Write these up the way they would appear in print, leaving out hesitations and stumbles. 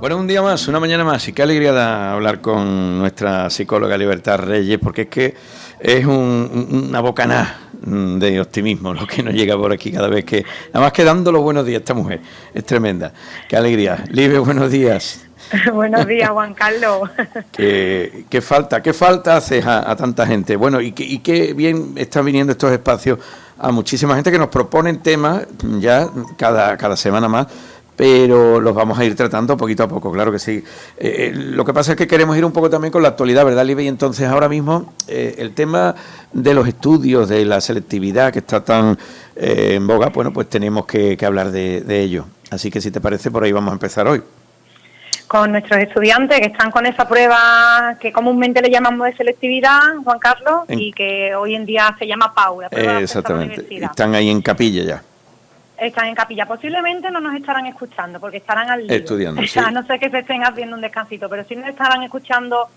Bueno, un día más, una mañana más, y qué alegría da hablar con nuestra psicóloga Libertad Reyes, porque es que es una bocanada de optimismo lo que nos llega por aquí cada vez que... Nada más que dando los buenos días, esta mujer es tremenda. Qué alegría. Libe, buenos días. Buenos días, Juan Carlos. ¿Qué falta haces a tanta gente? Bueno, y qué bien están viniendo estos espacios a muchísima gente que nos proponen temas ya cada semana más, pero los vamos a ir tratando poquito a poco, claro que sí. Lo que pasa es que queremos ir un poco también con la actualidad, ¿verdad, Libe? Y entonces ahora mismo el tema de los estudios, de la selectividad que está tan en boga, bueno, pues tenemos que hablar de ello. Así que si te parece, por ahí vamos a empezar hoy. Con nuestros estudiantes que están con esa prueba que comúnmente le llamamos de selectividad, Juan Carlos, y que hoy en día se llama PAU, la prueba de acceso a la universidad. Están ahí en capilla ya. Están en capilla. Posiblemente no nos estarán escuchando porque estarán al lío. Estudiando, sí. A no ser que se estén haciendo un descansito, pero sí nos estarán escuchando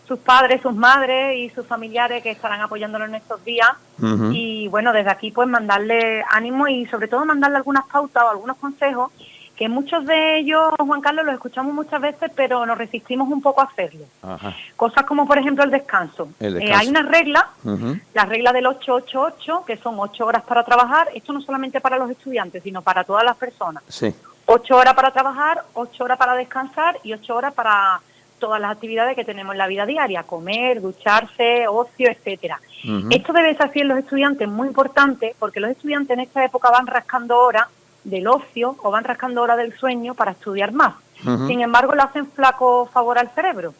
sus padres, sus madres y sus familiares que estarán apoyándonos en estos días. Uh-huh. Y bueno, desde aquí pues mandarle ánimo y sobre todo mandarle algunas pautas o algunos consejos, que muchos de ellos, Juan Carlos, los escuchamos muchas veces, pero nos resistimos un poco a hacerlo. Ajá. Cosas como, por ejemplo, el descanso. Hay una regla, uh-huh, la regla del 8-8-8, que son 8 horas para trabajar. Esto no solamente para los estudiantes, sino para todas las personas. Sí. 8 horas para trabajar, 8 horas para descansar y 8 horas para todas las actividades que tenemos en la vida diaria, comer, ducharse, ocio, etcétera. Uh-huh. Esto debe ser así en los estudiantes, muy importante, porque los estudiantes en esta época van rascando horas del ocio o van rascando horas del sueño para estudiar más. Uh-huh. Sin embargo, le hacen flaco favor al cerebro,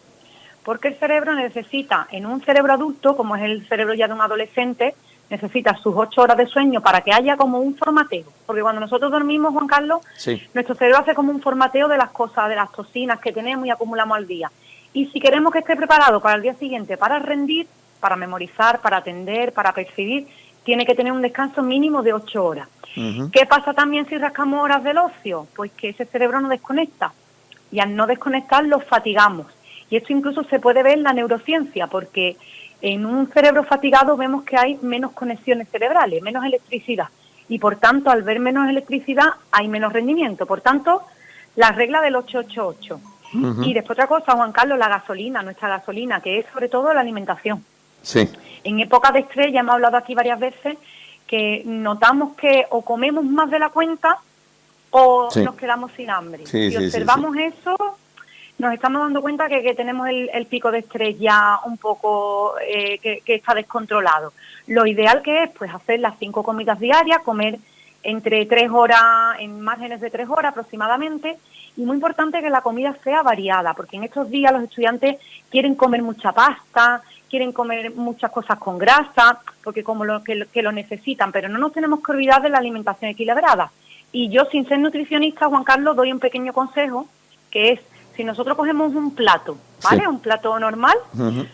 porque el cerebro necesita, en un cerebro adulto, como es el cerebro ya de un adolescente, necesita sus 8 horas de sueño para que haya como un formateo. Porque cuando nosotros dormimos, Juan Carlos, sí, nuestro cerebro hace como un formateo de las cosas, de las toxinas que tenemos y acumulamos al día. Y si queremos que esté preparado para el día siguiente, para rendir, para memorizar, para atender, para percibir, tiene que tener un descanso mínimo de 8 horas. uh-huh. ¿Qué pasa también si rascamos horas del ocio? Pues que ese cerebro no desconecta. Y al no desconectar, lo fatigamos. Y esto incluso se puede ver en la neurociencia, porque en un cerebro fatigado vemos que hay menos conexiones cerebrales, menos electricidad. Y por tanto, al ver menos electricidad, hay menos rendimiento. Por tanto, la regla del 8-8-8. Uh-huh. Y después otra cosa, Juan Carlos, la gasolina, nuestra gasolina, que es sobre todo la alimentación. Sí. En épocas de estrés, ya hemos hablado aquí varias veces, que notamos que o comemos más de la cuenta o sí, nos quedamos sin hambre. Sí, si observamos eso, nos estamos dando cuenta que tenemos el pico de estrés ya un poco que está descontrolado. Lo ideal que es pues hacer las 5 comidas diarias, comer entre 3 horas, en márgenes de 3 horas aproximadamente, y muy importante que la comida sea variada, porque en estos días los estudiantes quieren comer mucha pasta, quieren comer muchas cosas con grasa, porque como que lo necesitan, pero no nos tenemos que olvidar de la alimentación equilibrada. Y yo, sin ser nutricionista, Juan Carlos, doy un pequeño consejo, que es, si nosotros cogemos un plato, ¿vale? Sí. Un plato normal, uh-huh,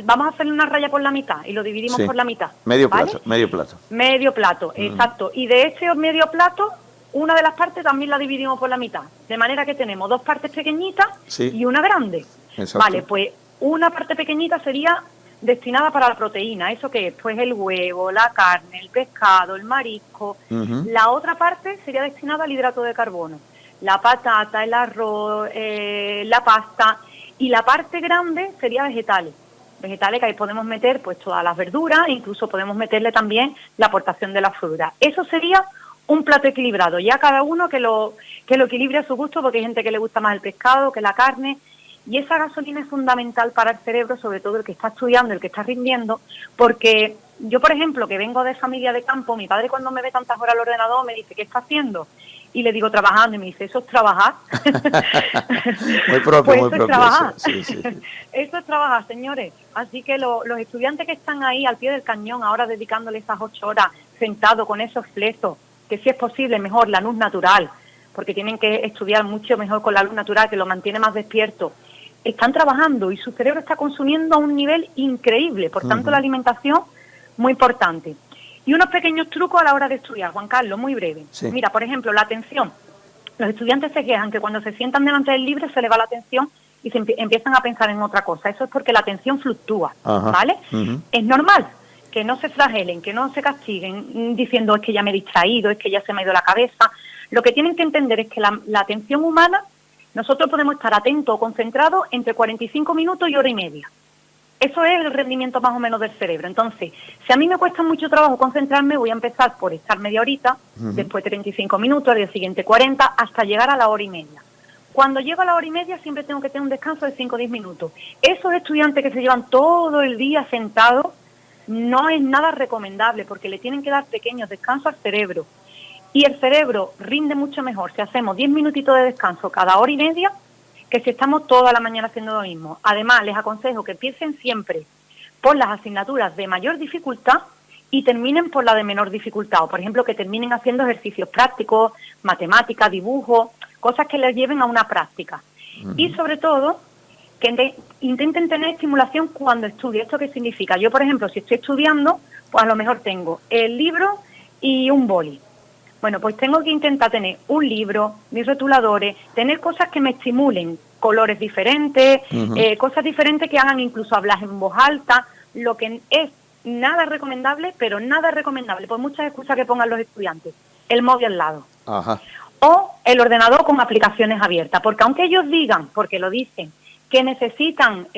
vamos a hacerle una raya por la mitad y lo dividimos por la mitad. Medio ¿vale? plato, medio plato. Medio plato, uh-huh, exacto. Y de ese medio plato, una de las partes también la dividimos por la mitad. De manera que tenemos 2 partes pequeñitas y una grande. Exacto. Vale, pues una parte pequeñita sería destinada para la proteína. ¿Eso qué es? Pues el huevo, la carne, el pescado, el marisco. Uh-huh. La otra parte sería destinada al hidrato de carbono. La patata, el arroz, la pasta. Y la parte grande sería vegetales. Vegetales que ahí podemos meter pues todas las verduras, incluso podemos meterle también la aportación de la fruta. Eso sería un plato equilibrado. Ya cada uno que lo equilibre a su gusto, porque hay gente que le gusta más el pescado que la carne. Y esa gasolina es fundamental para el cerebro, sobre todo el que está estudiando, el que está rindiendo, porque yo, por ejemplo, que vengo de familia de campo, mi padre cuando me ve tantas horas al ordenador me dice, ¿qué está haciendo? Y le digo, trabajando, y me dice, ¿eso es trabajar? Muy propio, pues muy eso propio. Es trabajar. Sí. Eso es trabajar, señores. Así que los estudiantes que están ahí al pie del cañón, ahora dedicándole esas 8 horas, sentados con esos flesos, que si es posible, mejor la luz natural, porque tienen que estudiar mucho mejor con la luz natural, que lo mantiene más despierto. Están trabajando y su cerebro está consumiendo a un nivel increíble. Por tanto, la alimentación, muy importante. Y unos pequeños trucos a la hora de estudiar, Juan Carlos, muy breve. Sí. Mira, por ejemplo, la atención. Los estudiantes se quejan que cuando se sientan delante del libro se les va la atención y se empiezan a pensar en otra cosa. Eso es porque la atención fluctúa, ¿vale? Uh-huh. Es normal que no se flagelen, que no se castiguen diciendo es que ya me he distraído, es que ya se me ha ido la cabeza. Lo que tienen que entender es que la atención humana Nosotros podemos estar atentos o concentrados entre 45 minutos y hora y media. Eso es el rendimiento más o menos del cerebro. Entonces, si a mí me cuesta mucho trabajo concentrarme, voy a empezar por estar media horita, después 35 minutos, al día siguiente 40, hasta llegar a la hora y media. Cuando llego a la hora y media siempre tengo que tener un descanso de 5 o 10 minutos. Esos estudiantes que se llevan todo el día sentados, no es nada recomendable porque le tienen que dar pequeños descansos al cerebro. Y el cerebro rinde mucho mejor si hacemos 10 minutitos de descanso cada hora y media que si estamos toda la mañana haciendo lo mismo. Además, les aconsejo que empiecen siempre por las asignaturas de mayor dificultad y terminen por la de menor dificultad. O, por ejemplo, que terminen haciendo ejercicios prácticos, matemáticas, dibujos, cosas que les lleven a una práctica. Y, sobre todo, que intenten tener estimulación cuando estudien. ¿Esto qué significa? Yo, por ejemplo, si estoy estudiando, pues a lo mejor tengo el libro y un boli. Bueno, pues tengo que intentar tener un libro, mis rotuladores, tener cosas que me estimulen, colores diferentes, cosas diferentes que hagan incluso hablar en voz alta, lo que es nada recomendable, pero nada recomendable, por muchas excusas que pongan los estudiantes, el móvil al lado. Ajá. O el ordenador con aplicaciones abiertas, porque aunque ellos digan, porque lo dicen, que necesitan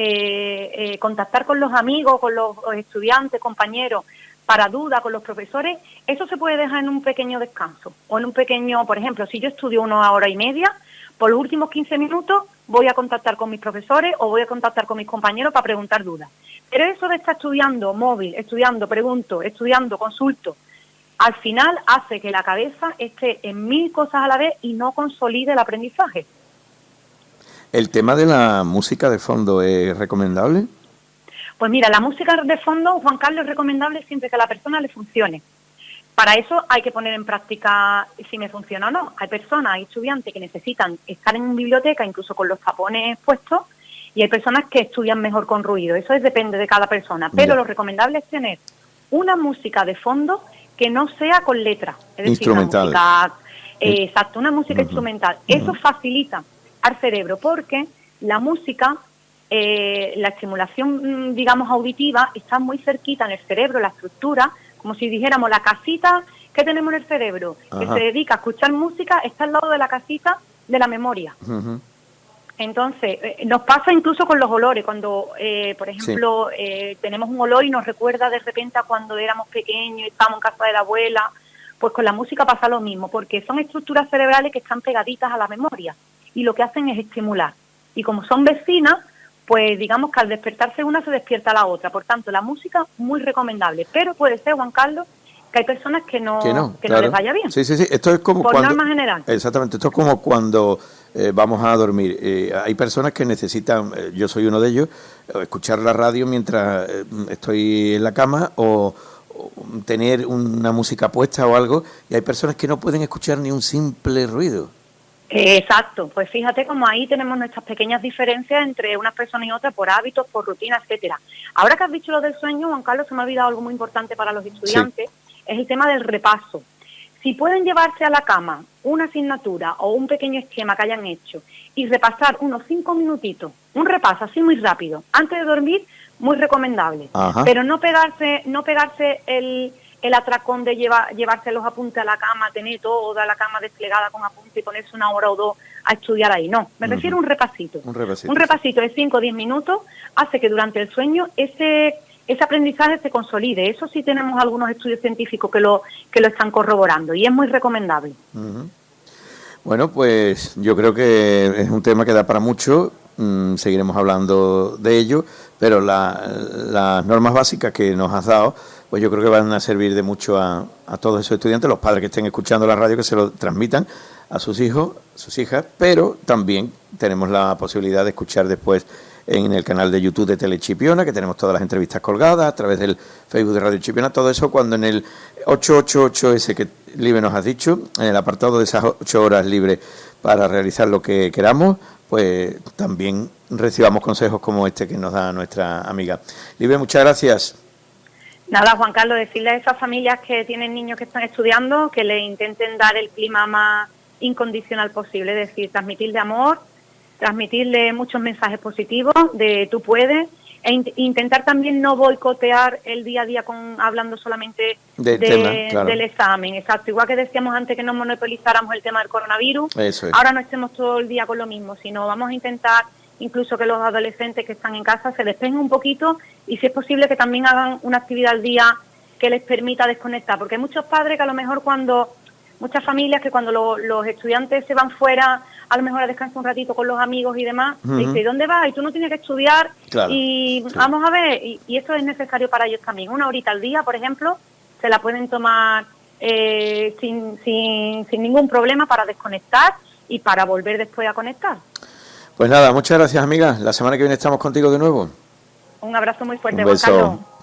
contactar con los amigos, con los estudiantes, compañeros, para duda con los profesores, eso se puede dejar en un pequeño descanso o en un pequeño, por ejemplo, si yo estudio 1 hora y media, por los últimos 15 minutos voy a contactar con mis profesores o voy a contactar con mis compañeros para preguntar dudas. Pero eso de estar estudiando móvil, estudiando, pregunto, estudiando, consulto, al final hace que la cabeza esté en 1000 cosas a la vez y no consolide el aprendizaje. ¿El tema de la música de fondo es recomendable? Pues mira, la música de fondo, Juan Carlos, es recomendable siempre que a la persona le funcione. Para eso hay que poner en práctica si me funciona o no. Hay personas, hay estudiantes que necesitan estar en una biblioteca, incluso con los tapones puestos, y hay personas que estudian mejor con ruido. Eso depende de cada persona. Pero lo recomendable es tener una música de fondo que no sea con letra. Es decir, instrumental. Una música, exacto, una música instrumental. Eso facilita al cerebro porque la música... la estimulación, digamos, auditiva está muy cerquita en el cerebro, la estructura, como si dijéramos la casita que tenemos en el cerebro, que se dedica a escuchar música, está al lado de la casita de la memoria. Entonces, nos pasa incluso con los olores, cuando, por ejemplo, tenemos un olor y nos recuerda de repente a cuando éramos pequeños y estábamos en casa de la abuela, pues con la música pasa lo mismo, porque son estructuras cerebrales que están pegaditas a la memoria y lo que hacen es estimular. Y como son vecinas, pues digamos que al despertarse una se despierta la otra. Por tanto, la música muy recomendable. Pero puede ser, Juan Carlos, que hay personas que no les vaya bien. Sí. Esto es como por cuando... norma general. Exactamente. Esto es como cuando vamos a dormir. Hay personas que necesitan, yo soy uno de ellos, escuchar la radio mientras estoy en la cama o tener una música puesta o algo. Y hay personas que no pueden escuchar ni un simple ruido. Exacto, pues fíjate como ahí tenemos nuestras pequeñas diferencias entre unas personas y otras por hábitos, por rutinas, etcétera. Ahora que has dicho lo del sueño, Juan Carlos, se me ha olvidado algo muy importante para los estudiantes, es el tema del repaso. Si pueden llevarse a la cama una asignatura o un pequeño esquema que hayan hecho y repasar unos 5 minutitos, un repaso así muy rápido, antes de dormir, muy recomendable. Pero no pegarse el atracón de llevarse los apuntes a la cama, tener toda la cama desplegada con apuntes y ponerse 1 hora o 2 a estudiar ahí. No, me refiero a un repasito. Un repasito de 5 o 10 minutos hace que durante el sueño ese aprendizaje se consolide. Eso sí tenemos algunos estudios científicos que lo están corroborando y es muy recomendable. Bueno, pues yo creo que es un tema que da para mucho. Seguiremos hablando de ello, pero las normas básicas que nos has dado, pues yo creo que van a servir de mucho a todos esos estudiantes, los padres que estén escuchando la radio, que se lo transmitan a sus hijos, sus hijas, pero también tenemos la posibilidad de escuchar después en el canal de YouTube de Telechipiona, que tenemos todas las entrevistas colgadas, a través del Facebook de Radio Chipiona, todo eso cuando en el 888 que Libre nos has dicho, en el apartado de esas 8 horas libres para realizar lo que queramos, pues también recibamos consejos como este que nos da nuestra amiga. Libre, muchas gracias. Nada, Juan Carlos, decirle a esas familias que tienen niños que están estudiando que le intenten dar el clima más incondicional posible, es decir, transmitirle amor, transmitirle muchos mensajes positivos de tú puedes, intentar también no boicotear el día a día hablando solamente del examen. Exacto, igual que decíamos antes que no monopolizáramos el tema del coronavirus, eso es. Ahora no estemos todo el día con lo mismo, sino vamos a intentar incluso que los adolescentes que están en casa se despejen un poquito y si es posible que también hagan una actividad al día que les permita desconectar, porque hay muchos padres que a lo mejor muchas familias que cuando los estudiantes se van fuera, a lo mejor a descansar un ratito con los amigos y demás, dice, ¿dónde vas? Y tú no tienes que estudiar, y vamos a ver, y eso es necesario para ellos también. 1 horita al día, por ejemplo, se la pueden tomar sin ningún problema para desconectar y para volver después a conectar. Pues nada, muchas gracias, amiga. La semana que viene estamos contigo de nuevo. Un abrazo muy fuerte, Un beso. Juan Carlos.